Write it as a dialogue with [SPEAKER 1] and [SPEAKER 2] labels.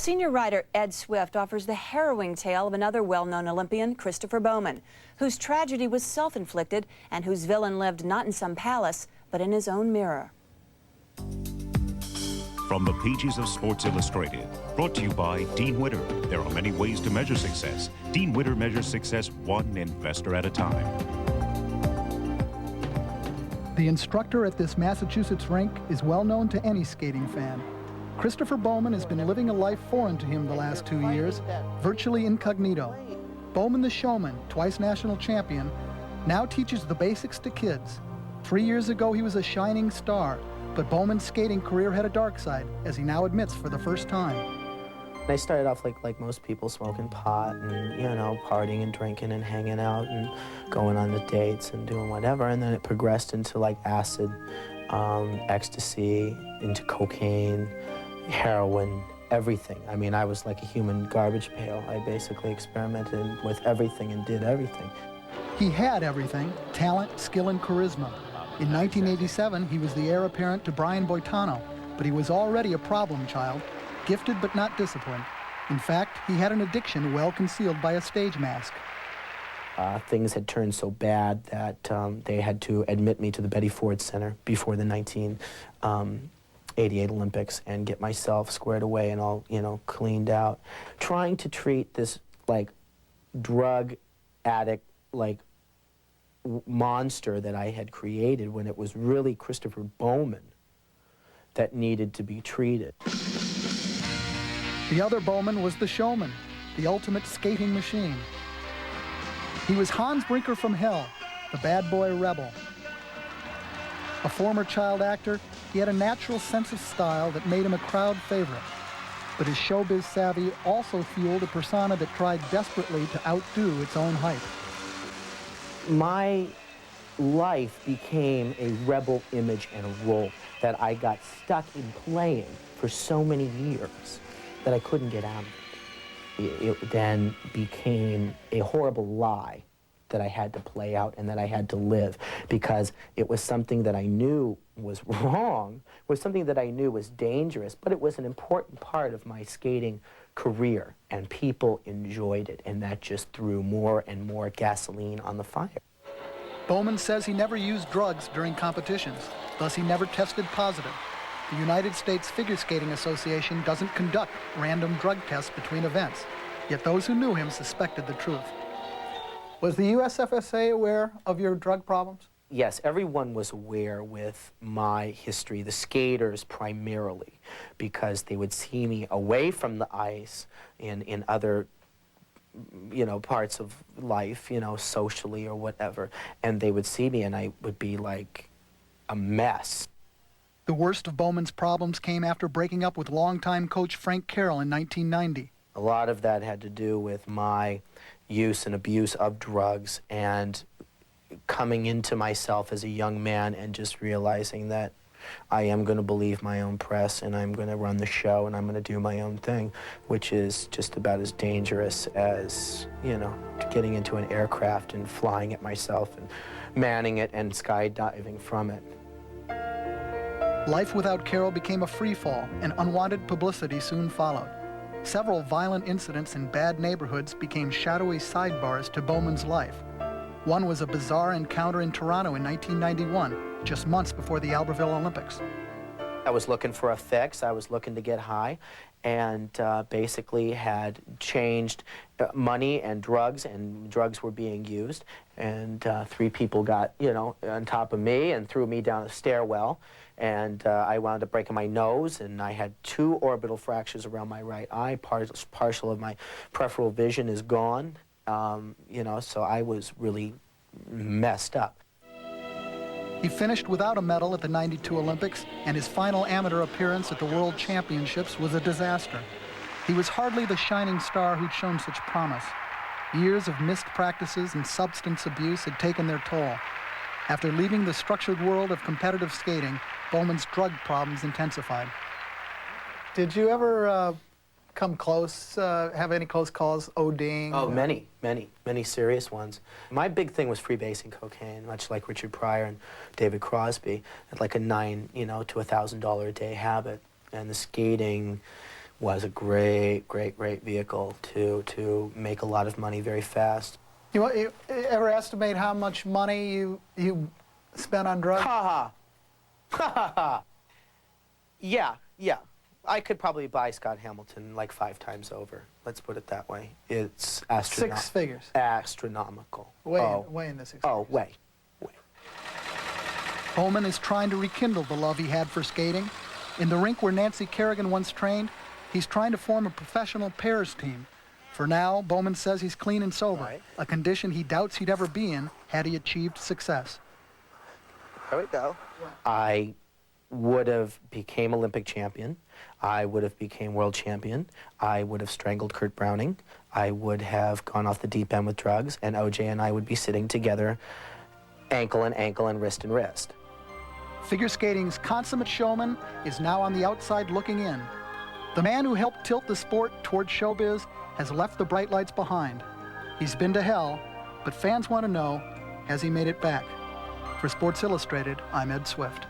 [SPEAKER 1] Senior writer Ed Swift offers the harrowing tale of another well-known Olympian, Christopher Bowman, whose tragedy was self-inflicted and whose villain lived not in some palace, but in his own mirror.
[SPEAKER 2] From the pages of Sports Illustrated, brought to you by Dean Witter. There are many ways to measure success. Dean Witter measures success one investor at a time.
[SPEAKER 3] The instructor at this Massachusetts rink is well known to any skating fan. Christopher Bowman has been living a life foreign to him the last 2 years, virtually incognito. Bowman the showman, twice national champion, now teaches the basics to kids. 3 years ago he was a shining star, but Bowman's skating career had a dark side, as he now admits for the first time.
[SPEAKER 4] I started off like most people, smoking pot and, you know, partying and drinking and hanging out and going on the dates and doing whatever. And then it progressed into like acid, ecstasy, into cocaine, heroin, everything. I mean, I was like a human garbage pail. I basically experimented with everything and did everything.
[SPEAKER 3] He had everything: talent, skill, and charisma. In 1987, he was the heir apparent to Brian Boitano, but he was already a problem child, gifted but not disciplined. In fact, he had an addiction well concealed by a stage mask.
[SPEAKER 4] Things had turned so bad that they had to admit me to the Betty Ford Center before the 1988 Olympics and get myself squared away and all, you know, cleaned out. Trying to treat this, like, drug addict, like, monster that I had created when it was really Christopher Bowman that needed to be treated.
[SPEAKER 3] The other Bowman was the showman, the ultimate skating machine. He was Hans Brinker from hell, the bad boy rebel. A former child actor, he had a natural sense of style that made him a crowd favorite. But his showbiz savvy also fueled a persona that tried desperately to outdo its own hype.
[SPEAKER 4] My life became a rebel image and a role that I got stuck in playing for so many years that I couldn't get out of it. It then became a horrible lie that I had to play out and that I had to live, because it was something that I knew was wrong, was something that I knew was dangerous, but it was an important part of my skating career, and people enjoyed it, and that just threw more and more gasoline on the fire.
[SPEAKER 3] Bowman says he never used drugs during competitions, thus he never tested positive. The United States Figure Skating Association doesn't conduct random drug tests between events, yet those who knew him suspected the truth. Was the USFSA aware of your drug problems?
[SPEAKER 4] Yes, everyone was aware with my history, the skaters primarily, because they would see me away from the ice in other, you know, parts of life, you know, socially or whatever, and they would see me and I would be like a mess.
[SPEAKER 3] The worst of Bowman's problems came after breaking up with longtime coach Frank Carroll in 1990.
[SPEAKER 4] A lot of that had to do with my use and abuse of drugs and coming into myself as a young man and just realizing that I am going to believe my own press and I'm going to run the show and I'm going to do my own thing, which is just about as dangerous as, you know, getting into an aircraft and flying it myself and manning it and skydiving from it.
[SPEAKER 3] Life without Carroll became a free-fall, and unwanted publicity soon followed. Several violent incidents in bad neighborhoods became shadowy sidebars to Bowman's life. One was a bizarre encounter in Toronto in 1991, just months before the Albertville Olympics.
[SPEAKER 4] I was looking for a fix. I was looking to get high, and basically had changed money and drugs were being used, and 3 people got, you know, on top of me and threw me down a stairwell, and I wound up breaking my nose, and I had 2 orbital fractures around my right eye. Partial of my peripheral vision is gone, you know, so I was really messed up.
[SPEAKER 3] He finished without a medal at the '92 Olympics, and his final amateur appearance at the World Championships was a disaster. He was hardly the shining star who'd shown such promise. Years of missed practices and substance abuse had taken their toll. After leaving the structured world of competitive skating, Bowman's drug problems intensified. Did you ever come close, have any close calls, ODing?
[SPEAKER 4] Oh, many serious ones. My big thing was freebasing cocaine, much like Richard Pryor and David Crosby. It's like a $900 to $1,000 a day habit. And the skating was a great, great, great vehicle to make a lot of money very fast.
[SPEAKER 3] You ever estimate how much money you spent on drugs?
[SPEAKER 4] Ha ha. Yeah. I could probably buy Scott Hamilton like 5 times over. Let's put it that way. It's astronomical.
[SPEAKER 3] 6 figures.
[SPEAKER 4] Astronomical.
[SPEAKER 3] Way in the 6 figures.
[SPEAKER 4] Oh, way.
[SPEAKER 3] Bowman is trying to rekindle the love he had for skating. In the rink where Nancy Kerrigan once trained, he's trying to form a professional pairs team. For now, Bowman says he's clean and sober,
[SPEAKER 4] Right.
[SPEAKER 3] a condition he doubts he'd ever be in had he achieved success.
[SPEAKER 4] Here we go. I would have became Olympic champion. I would have became world champion. I would have strangled Kurt Browning. I would have gone off the deep end with drugs, and OJ and I would be sitting together, ankle and ankle and wrist and wrist.
[SPEAKER 3] Figure skating's consummate showman is now on the outside looking in. The man who helped tilt the sport toward showbiz has left the bright lights behind. He's been to hell, but fans want to know, has he made it back? For Sports Illustrated, I'm Ed Swift.